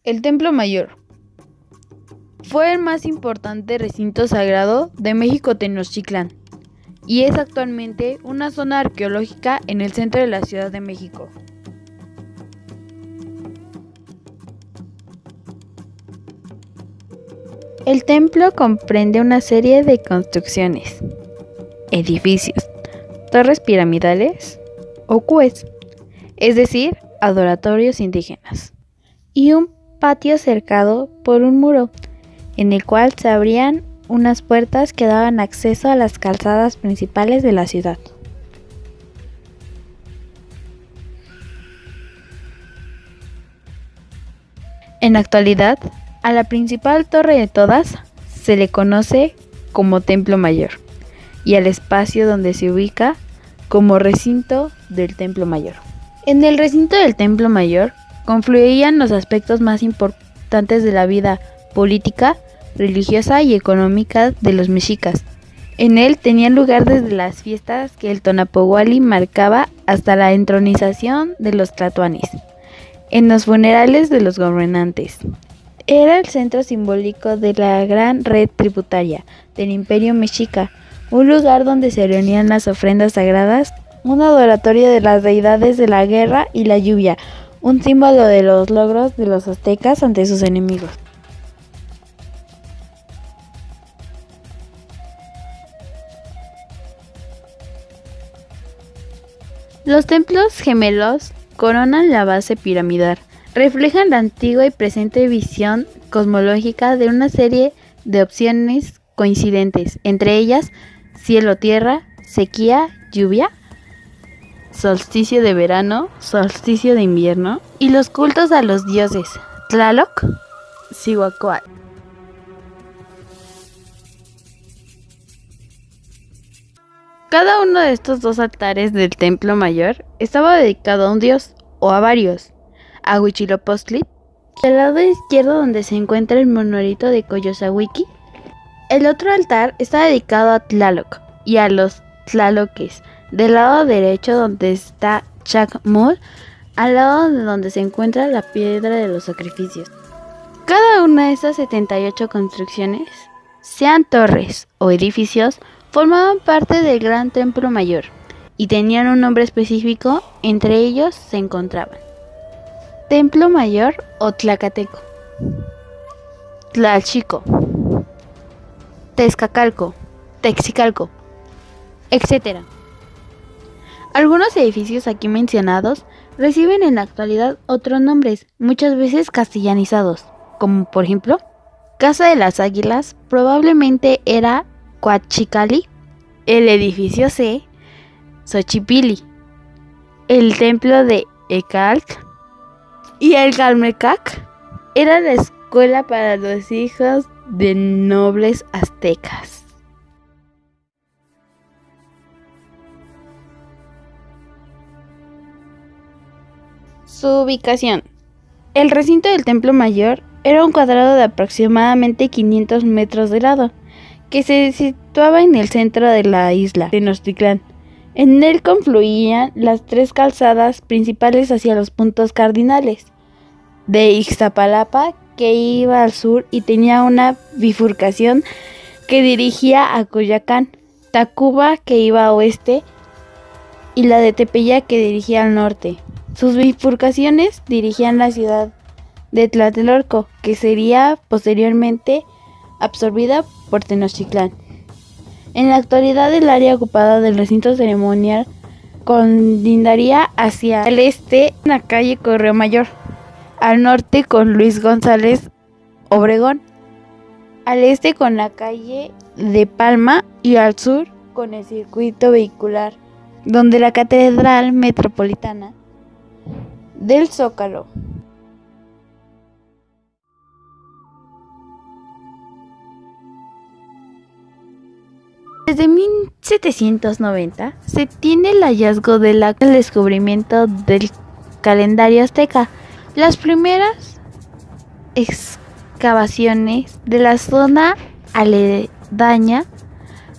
El Templo Mayor fue el más importante recinto sagrado de México Tenochtitlán y es actualmente una zona arqueológica en el centro de la Ciudad de México. El templo comprende una serie de construcciones, edificios, torres piramidales o cues, es decir, adoratorios indígenas, y un patio cercado por un muro, en el cual se abrían unas puertas que daban acceso a las calzadas principales de la ciudad. En la actualidad, a la principal torre de todas se le conoce como Templo Mayor y al espacio donde se ubica como recinto del Templo Mayor. En el recinto del Templo Mayor confluían los aspectos más importantes de la vida política, religiosa y económica de los mexicas. En él tenían lugar desde las fiestas que el Tonapowali marcaba hasta la entronización de los tlatoanis, en los funerales de los gobernantes. Era el centro simbólico de la gran red tributaria del Imperio Mexica, un lugar donde se reunían las ofrendas sagradas, un adoratorio de las deidades de la guerra y la lluvia, un símbolo de los logros de los aztecas ante sus enemigos. Los templos gemelos coronan la base piramidal, reflejan la antigua y presente visión cosmológica de una serie de opciones coincidentes, entre ellas cielo-tierra, sequía, lluvia, solsticio de verano, solsticio de invierno, y los cultos a los dioses Tlaloc, Cihuacóatl. Cada uno de estos dos altares del Templo Mayor estaba dedicado a un dios o a varios. A Huitzilopochtli, del lado izquierdo donde se encuentra el monolito de Coyolxauhqui. El otro altar está dedicado a Tlaloc y a los tlaloques, del lado derecho donde está Chacmol, al lado de donde se encuentra la piedra de los sacrificios. Cada una de estas 78 construcciones, sean torres o edificios, formaban parte del Gran Templo Mayor y tenían un nombre específico. Entre ellos se encontraban Templo Mayor o Tlacateco, Tlaxico, Tezcacalco, Texicalco, etc. Algunos edificios aquí mencionados reciben en la actualidad otros nombres, muchas veces castellanizados, como por ejemplo, Casa de las Águilas probablemente era Coachicali, el edificio C, Xochipilli, el templo de Ecalt y el Calmecac era la escuela para los hijos de nobles aztecas. Su ubicación. El recinto del Templo Mayor era un cuadrado de aproximadamente 500 metros de lado, que se situaba en el centro de la isla de Tenochtitlán. En él confluían las tres calzadas principales hacia los puntos cardinales de Ixtapalapa, que iba al sur y tenía una bifurcación que dirigía a Coyoacán, Tacuba, que iba a oeste, y la de Tepeyac, que dirigía al norte. Sus bifurcaciones dirigían la ciudad de Tlatelolco, que sería posteriormente absorbida por Tenochtitlán. En la actualidad, el área ocupada del recinto ceremonial colindaría hacia el este con la calle Correo Mayor, al norte con Luis González Obregón, al este con la calle de Palma y al sur con el circuito vehicular, donde la Catedral Metropolitana del Zócalo. Desde 1790 se tiene el hallazgo del descubrimiento del calendario azteca. Las primeras excavaciones de la zona aledaña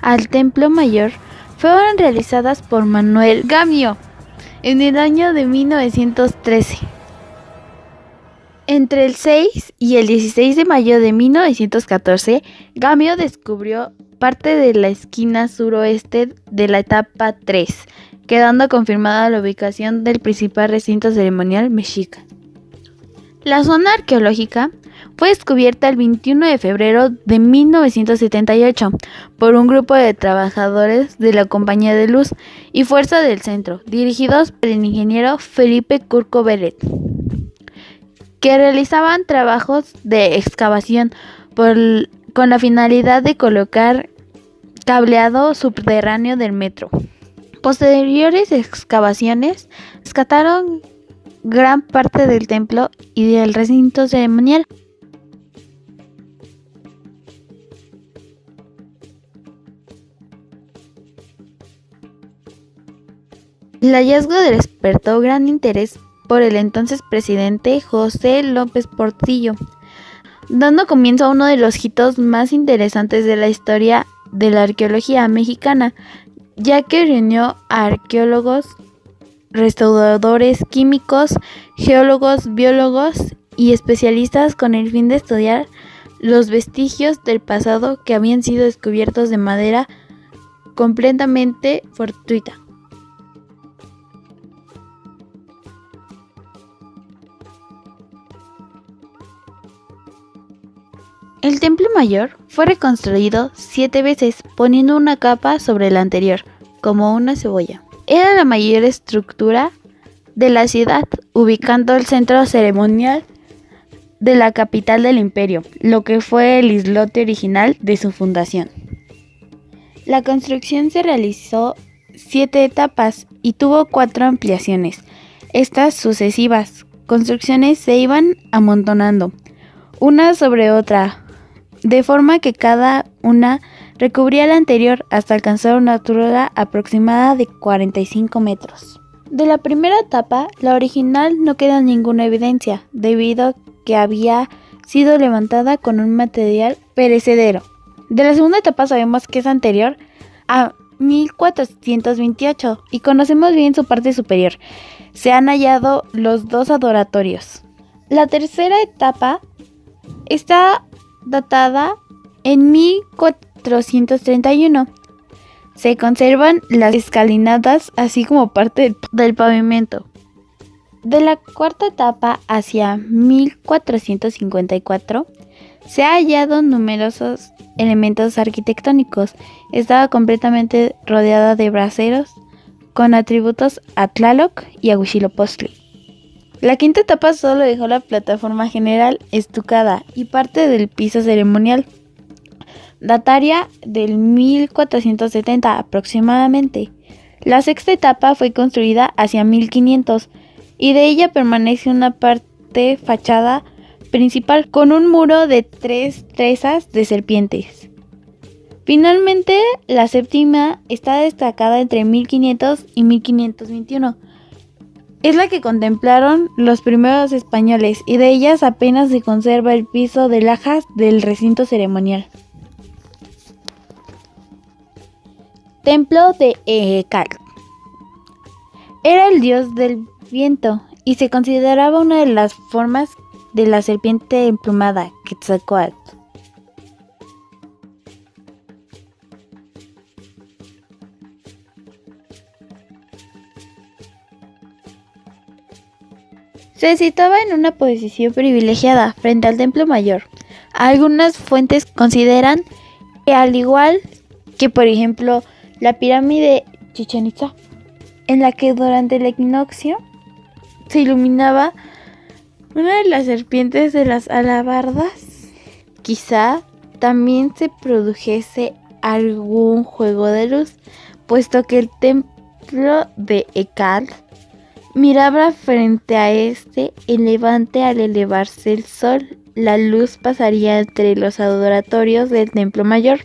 al Templo Mayor fueron realizadas por Manuel Gamio en el año de 1913. Entre el 6 y el 16 de mayo de 1914, Gamio descubrió parte de la esquina suroeste de la etapa 3, quedando confirmada la ubicación del principal recinto ceremonial mexica. La zona arqueológica fue descubierta el 21 de febrero de 1978 por un grupo de trabajadores de la Compañía de Luz y Fuerza del Centro, dirigidos por el ingeniero Felipe Curco Beret, que realizaban trabajos de excavación con la finalidad de colocar cableado subterráneo del metro. Posteriores excavaciones rescataron gran parte del templo y del recinto ceremonial. El hallazgo despertó gran interés por el entonces presidente José López Portillo, dando comienzo a uno de los hitos más interesantes de la historia de la arqueología mexicana, ya que reunió a arqueólogos, restauradores químicos, geólogos, biólogos y especialistas con el fin de estudiar los vestigios del pasado que habían sido descubiertos de manera completamente fortuita. El templo mayor fue reconstruido 7 veces, poniendo una capa sobre la anterior, como una cebolla. Era la mayor estructura de la ciudad, ubicando el centro ceremonial de la capital del imperio, lo que fue el islote original de su fundación. La construcción se realizó 7 etapas y tuvo 4 ampliaciones. Estas sucesivas construcciones se iban amontonando, una sobre otra, de forma que cada una recubría la anterior hasta alcanzar una altura aproximada de 45 metros. De la primera etapa, la original no queda ninguna evidencia, debido a que había sido levantada con un material perecedero. De la segunda etapa sabemos que es anterior a 1428 y conocemos bien su parte superior. Se han hallado los 2 adoratorios. La tercera etapa está datada en 1431. Se conservan las escalinatas así como parte del pavimento. De la cuarta etapa hacia 1454 se han hallado numerosos elementos arquitectónicos. Estaba completamente rodeada de braseros con atributos a Tlaloc y a Huitzilopochtli. La quinta etapa solo dejó la plataforma general estucada y parte del piso ceremonial. Dataría del 1470 aproximadamente. La sexta etapa fue construida hacia 1500 y de ella permanece una parte fachada principal con un muro de 3 trenzas de serpientes. Finalmente, la séptima está destacada entre 1500 y 1521. Es la que contemplaron los primeros españoles y de ellas apenas se conserva el piso de lajas del recinto ceremonial. Templo de Ekal. Era el dios del viento y se consideraba una de las formas de la serpiente emplumada, Quetzalcóatl. Se situaba en una posición privilegiada frente al templo mayor. Algunas fuentes consideran que, al igual que por ejemplo la pirámide Chichén Itzá, en la que durante el equinoccio se iluminaba una de las serpientes de las alabardas, quizá también se produjese algún juego de luz, puesto que el templo de Ekal miraba frente a este el levante. Al elevarse el sol, la luz pasaría entre los adoratorios del templo mayor.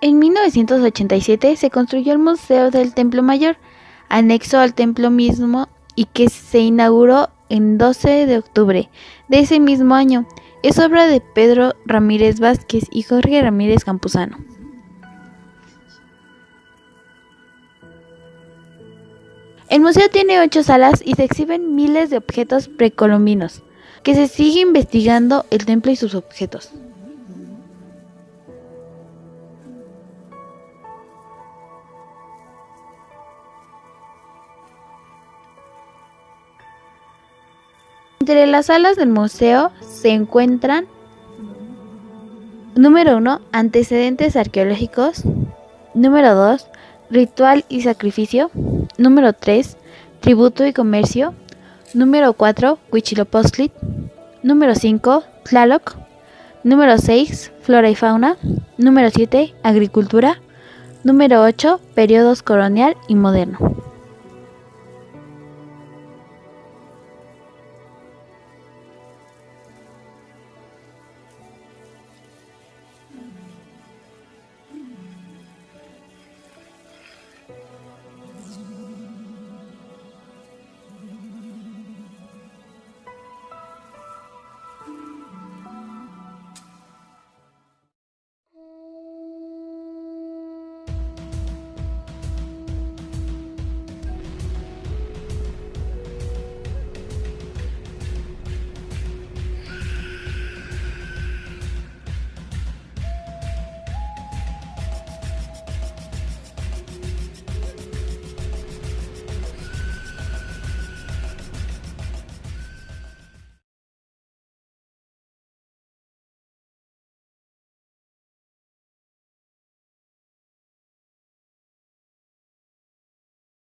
En 1987 se construyó el Museo del Templo Mayor, anexo al templo mismo y que se inauguró el 12 de octubre de ese mismo año. Es obra de Pedro Ramírez Vázquez y Jorge Ramírez Campuzano. El museo tiene 8 salas y se exhiben miles de objetos precolombinos, que se sigue investigando el templo y sus objetos. Entre las salas del museo se encuentran: número 1, antecedentes arqueológicos; número 2, ritual y sacrificio; número 3, tributo y comercio; número 4, Huitzilopochtli; número 5, Tlaloc; número 6, flora y fauna; número 7, agricultura; número 8, periodos colonial y moderno.